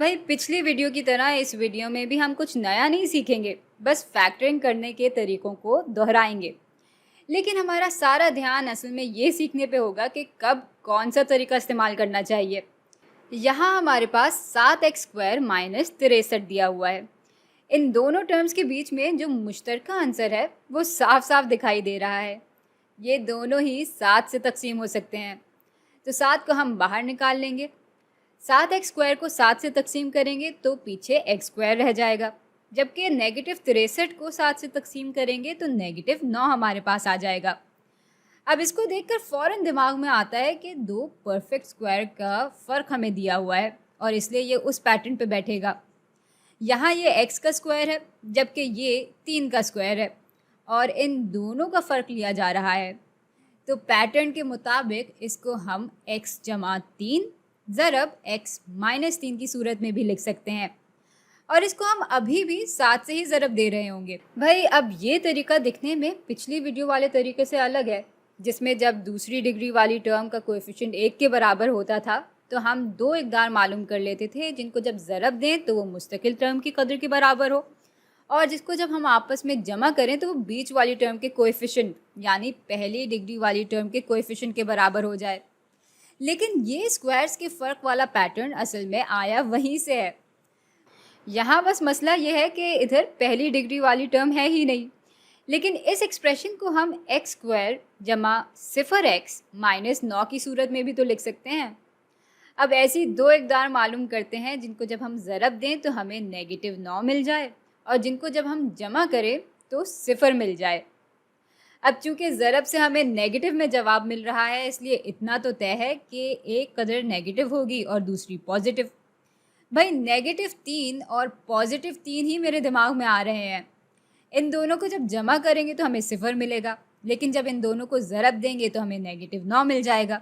भाई पिछली वीडियो की तरह इस वीडियो में भी हम कुछ नया नहीं सीखेंगे, बस फैक्टरिंग करने के तरीकों को दोहराएंगे। लेकिन हमारा सारा ध्यान असल में ये सीखने पे होगा कि कब कौन सा तरीका इस्तेमाल करना चाहिए। यहाँ हमारे पास 7x² - 63 दिया हुआ है। इन दोनों टर्म्स के बीच में जो मुश्तरका आंसर है वो साफ साफ दिखाई दे रहा है। ये दोनों ही 7 से तकसीम हो सकते हैं, तो 7 को हम बाहर निकाल लेंगे। 7x² को 7 से तकसीम करेंगे तो पीछे x² रह जाएगा, जबकि -63 को 7 से तकसीम करेंगे तो -9 हमारे पास आ जाएगा। अब इसको देखकर फ़ौरन दिमाग में आता है कि दो परफेक्ट स्क्वायर का फ़र्क हमें दिया हुआ है और इसलिए ये उस पैटर्न पे बैठेगा। यहाँ ये x का स्क्वायर है, जबकि ये 3 का स्क्वायर है और इन दोनों का फ़र्क लिया जा रहा है। तो पैटर्न के मुताबिक इसको हम x जमा 3 ज़रब x - 3 की सूरत में भी लिख सकते हैं और इसको हम अभी भी 7 से ही ज़रब दे रहे होंगे। भाई अब ये तरीका दिखने में पिछली वीडियो वाले तरीके से अलग है, जिसमें जब दूसरी डिग्री वाली टर्म का कोएफिशिएंट 1 के बराबर होता था तो हम दो इक़दार मालूम कर लेते थे, जिनको जब ज़रब दें तो वो मुस्तकिल टर्म की कदर के बराबर हो और जिसको जब हम आपस में जमा करें तो वो बीच वाली टर्म के कोएफिशिएंट यानी पहली डिग्री वाली टर्म के कोएफिशिएंट के बराबर हो जाए। लेकिन ये स्क्वायर्स के फ़र्क वाला पैटर्न असल में आया वहीं से है। यहाँ बस मसला ये है कि इधर पहली डिग्री वाली टर्म है ही नहीं, लेकिन इस एक्सप्रेशन को हम x² जमा 0x - 9 की सूरत में भी तो लिख सकते हैं। अब ऐसी दो इक़दार मालूम करते हैं जिनको जब हम ज़रब दें तो हमें -9 मिल जाए और जिनको जब हम जमा करें तो 0 मिल जाए। अब चूंकि ज़रब से हमें नेगेटिव में जवाब मिल रहा है, इसलिए इतना तो तय है कि एक कदर नेगेटिव होगी और दूसरी पॉजिटिव। भाई -3 और +3 ही मेरे दिमाग में आ रहे हैं। इन दोनों को जब जमा करेंगे तो हमें 0 मिलेगा, लेकिन जब इन दोनों को ज़रब देंगे तो हमें -9 मिल जाएगा।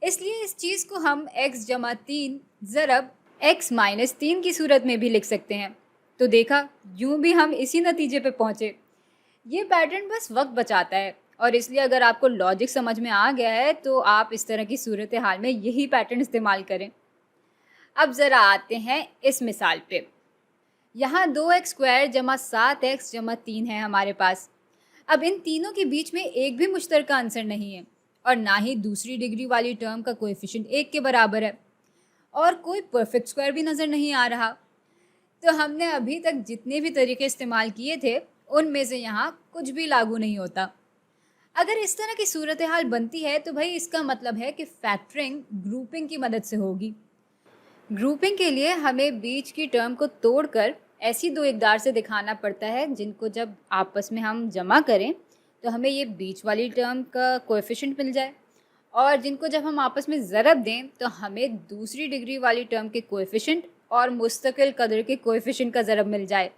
इसलिए इस चीज़ को हम x जमा 3 ज़रब x - 3 की सूरत में भी लिख सकते हैं। तो देखा, यूँ भी हम इसी नतीजे पे पहुँचे। ये पैटर्न बस वक्त बचाता है और इसलिए अगर आपको लॉजिक समझ में आ गया है तो आप इस तरह की सूरत हाल में यही पैटर्न इस्तेमाल करें। अब ज़रा आते हैं इस मिसाल पे। यहाँ 2x² जमा 7x जमा 3 है हमारे पास। अब इन तीनों के बीच में एक भी मुश्तरका आंसर नहीं है और ना ही दूसरी डिग्री वाली टर्म का कोएफिशिएंट 1 के बराबर है और कोई परफेक्ट स्क्वायर भी नज़र नहीं आ रहा। तो हमने अभी तक जितने भी तरीके इस्तेमाल किए थे उनमें से यहाँ कुछ भी लागू नहीं होता। अगर इस तरह की सूरत हाल बनती है तो भाई इसका मतलब है कि फैक्टरिंग ग्रुपिंग की मदद से होगी। ग्रुपिंग के लिए हमें बीच की टर्म को तोड़कर ऐसी दो इक़दार से दिखाना पड़ता है जिनको जब आपस में हम जमा करें तो हमें ये बीच वाली टर्म का कोएफिशिएंट मिल जाए और जिनको जब हम आपस में ज़रब दें तो हमें दूसरी डिग्री वाली टर्म के कोएफिशिएंट और मुस्तकिल कदर के कोएफिशिएंट का ज़रब मिल जाए।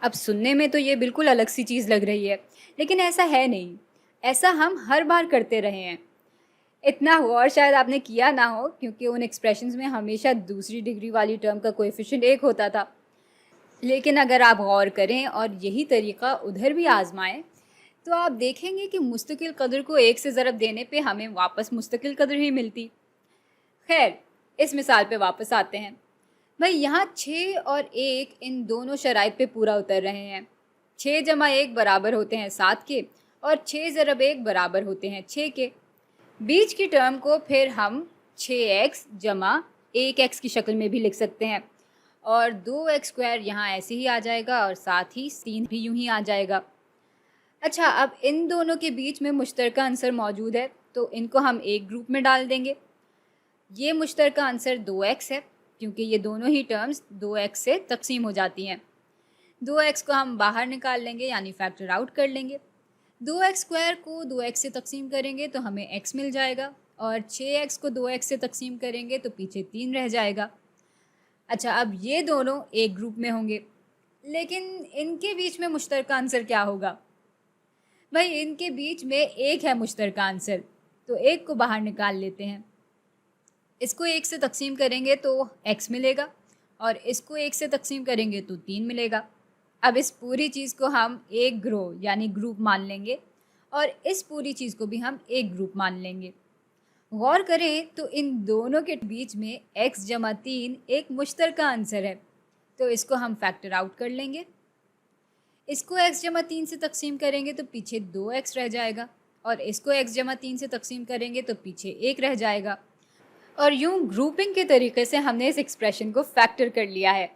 अब सुनने में तो ये बिल्कुल अलग सी चीज़ लग रही है, लेकिन ऐसा है नहीं। ऐसा हम हर बार करते रहे हैं। इतना गौर शायद आपने किया ना हो, क्योंकि उन एक्सप्रेशंस में हमेशा दूसरी डिग्री वाली टर्म का कोएफिशिएंट 1 होता था। लेकिन अगर आप गौर करें और यही तरीका उधर भी आजमाएं तो आप देखेंगे कि मुस्तकिल कदर को 1 से ज़रब देने पे हमें वापस मुस्तकिल कदर ही मिलती। खैर, इस मिसाल पे वापस आते हैं। भाई यहाँ 6 और 1 इन दोनों शराइत पे पूरा उतर रहे हैं। 6 जमा 1 बराबर होते हैं 7 के और 6 ज़रब 1 बराबर होते हैं 6 के। बीच की टर्म को फिर हम 6x जमा 1x की शक्ल में भी लिख सकते हैं और 2x² यहाँ ऐसे ही आ जाएगा और साथ ही 3 भी यूं ही आ जाएगा। अच्छा, अब इन दोनों के बीच में मुश्तरका आंसर मौजूद है तो इनको हम एक ग्रुप में डाल देंगे। ये मुश्तरका आंसर 2x है, क्योंकि ये दोनों ही टर्म्स 2x से तकसीम हो जाती हैं। 2x को हम बाहर निकाल लेंगे यानी फैक्टर आउट कर लेंगे। 2x² को 2x से तकसीम करेंगे तो हमें x मिल जाएगा और 6x को 2x से तकसीम करेंगे तो पीछे 3 रह जाएगा। अच्छा, अब ये दोनों एक ग्रुप में होंगे, लेकिन इनके बीच में मुश्तरका आंसर क्या होगा? भाई इनके बीच में एक है मुश्तरका आंसर, तो एक को बाहर निकाल लेते हैं। इसको 1 से तकसीम करेंगे तो x मिलेगा और इसको 1 से तकसीम करेंगे तो 3 मिलेगा। अब इस पूरी चीज़ को हम एक ग्रुप यानी ग्रुप मान लेंगे और इस पूरी चीज़ को भी हम एक ग्रुप मान लेंगे गौर करें तो इन दोनों के बीच में x जमा 3 एक मुश्तरका आंसर है, तो इसको हम फैक्टर आउट कर लेंगे। इसको x जमा 3 से तकसीम करेंगे तो पीछे 2x रह जाएगा, और इसको x जमा 3 से तकसीम करेंगे तो पीछे 1 रह जाएगा। और यूं ग्रुपिंग के तरीके से हमने इस एक्सप्रेशन को फैक्टर कर लिया है।